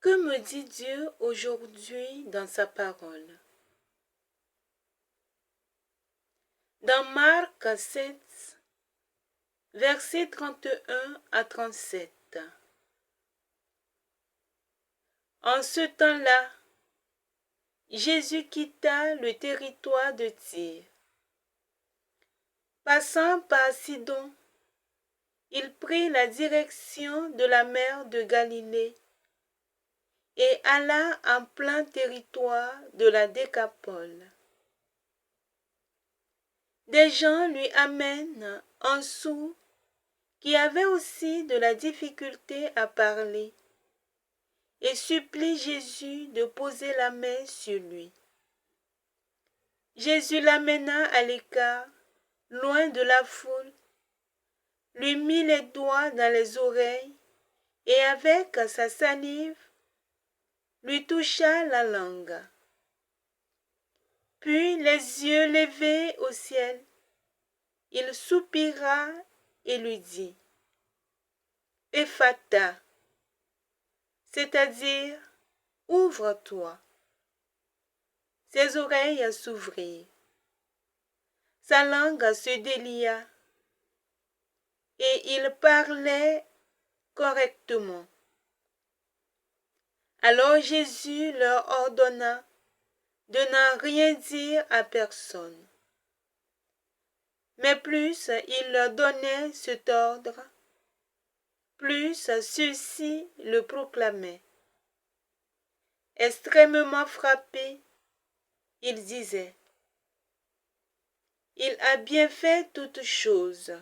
Que me dit Dieu aujourd'hui dans sa parole? Dans Marc 7, versets 31 à 37. En ce temps-là, Jésus quitta le territoire de Tyr. Passant par Sidon, il prit la direction de la mer de Galilée et alla en plein territoire de la Décapole. Des gens lui amènent un sourd qui avait aussi de la difficulté à parler et supplient Jésus de poser la main sur lui. Jésus l'amena à l'écart, loin de la foule, lui mit les doigts dans les oreilles et avec sa salive lui toucha la langue. Puis les yeux levés au ciel, il soupira et lui dit « Ephata », c'est-à-dire « Ouvre-toi ». Ses oreilles s'ouvrirent. Sa langue se délia et il parlait correctement. Alors Jésus leur ordonna de n'en rien dire à personne. Mais plus il leur donnait cet ordre, plus ceux-ci le proclamaient. Extrêmement frappé, il disait « Il a bien fait toutes choses.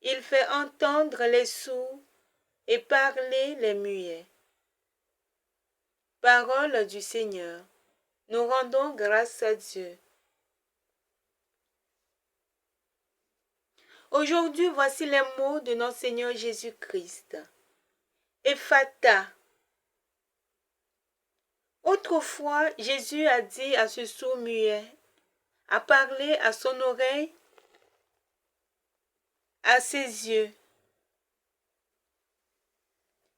Il fait entendre les sourds et parler les muets. » Parole du Seigneur. Nous rendons grâce à Dieu. Aujourd'hui, voici les mots de notre Seigneur Jésus-Christ. Ephata. Autrefois, Jésus a dit à ce sourd muet, a parlé à son oreille, à ses yeux.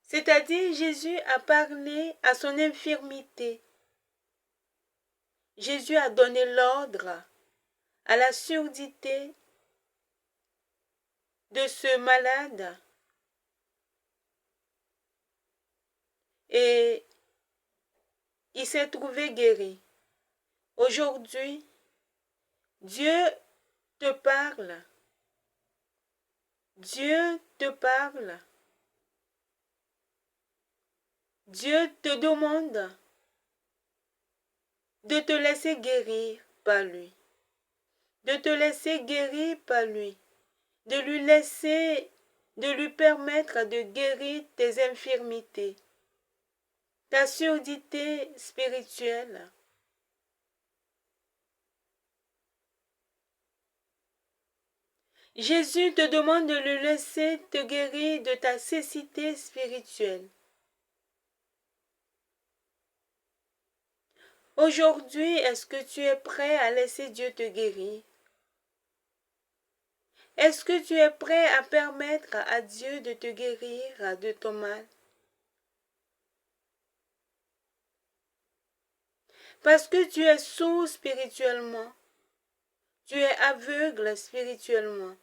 C'est-à-dire, Jésus a parlé à son infirmité. Jésus a donné l'ordre à la surdité de ce malade et il s'est trouvé guéri. Aujourd'hui, Dieu te parle. Dieu te parle. Dieu te demande de te laisser guérir par lui. De te laisser guérir par lui. De lui permettre de guérir tes infirmités, ta surdité spirituelle. Jésus te demande de le laisser te guérir de ta cécité spirituelle. Aujourd'hui, est-ce que tu es prêt à laisser Dieu te guérir? Est-ce que tu es prêt à permettre à Dieu de te guérir de ton mal? Parce que tu es sourd spirituellement. Tu es aveugle spirituellement.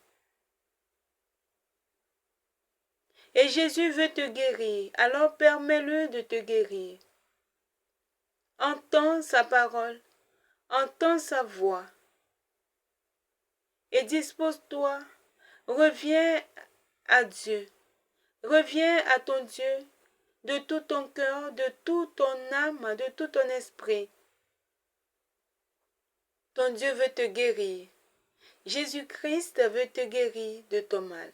Et Jésus veut te guérir, alors permets-le de te guérir. Entends sa parole, entends sa voix. Et dispose-toi, reviens à Dieu. Reviens à ton Dieu de tout ton cœur, de toute ton âme, de tout ton esprit. Ton Dieu veut te guérir. Jésus-Christ veut te guérir de ton mal.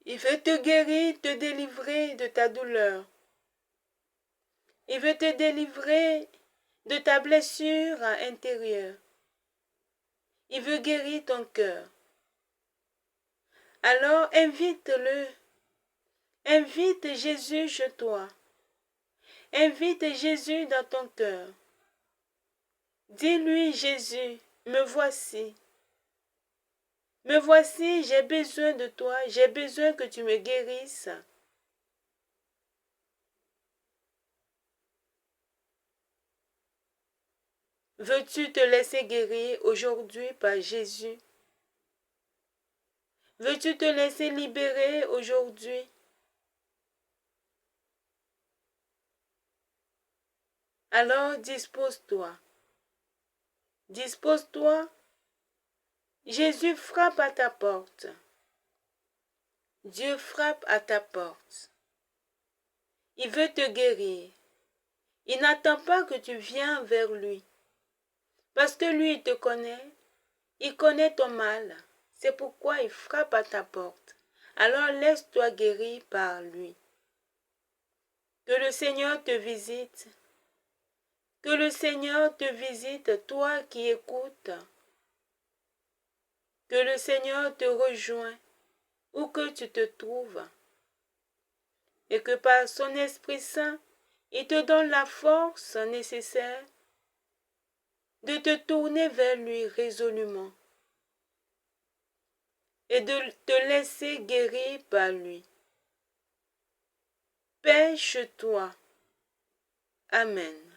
Il veut te guérir, te délivrer de ta douleur. Il veut te délivrer de ta blessure intérieure. Il veut guérir ton cœur. Alors invite-le. Invite Jésus chez toi. Invite Jésus dans ton cœur. Dis-lui, Jésus, me voici. Me voici, j'ai besoin de toi, j'ai besoin que tu me guérisses. Veux-tu te laisser guérir aujourd'hui par Jésus? Veux-tu te laisser libérer aujourd'hui? Alors dispose-toi. Dispose-toi. Jésus frappe à ta porte. Dieu frappe à ta porte. Il veut te guérir. Il n'attend pas que tu viennes vers lui. Parce que lui, il te connaît. Il connaît ton mal. C'est pourquoi il frappe à ta porte. Alors laisse-toi guérir par lui. Que le Seigneur te visite. Que le Seigneur te visite, toi qui écoutes. Que le Seigneur te rejoigne où que tu te trouves. Et que par son Esprit Saint, il te donne la force nécessaire de te tourner vers lui résolument et de te laisser guérir par lui. Pêche-toi. Amen.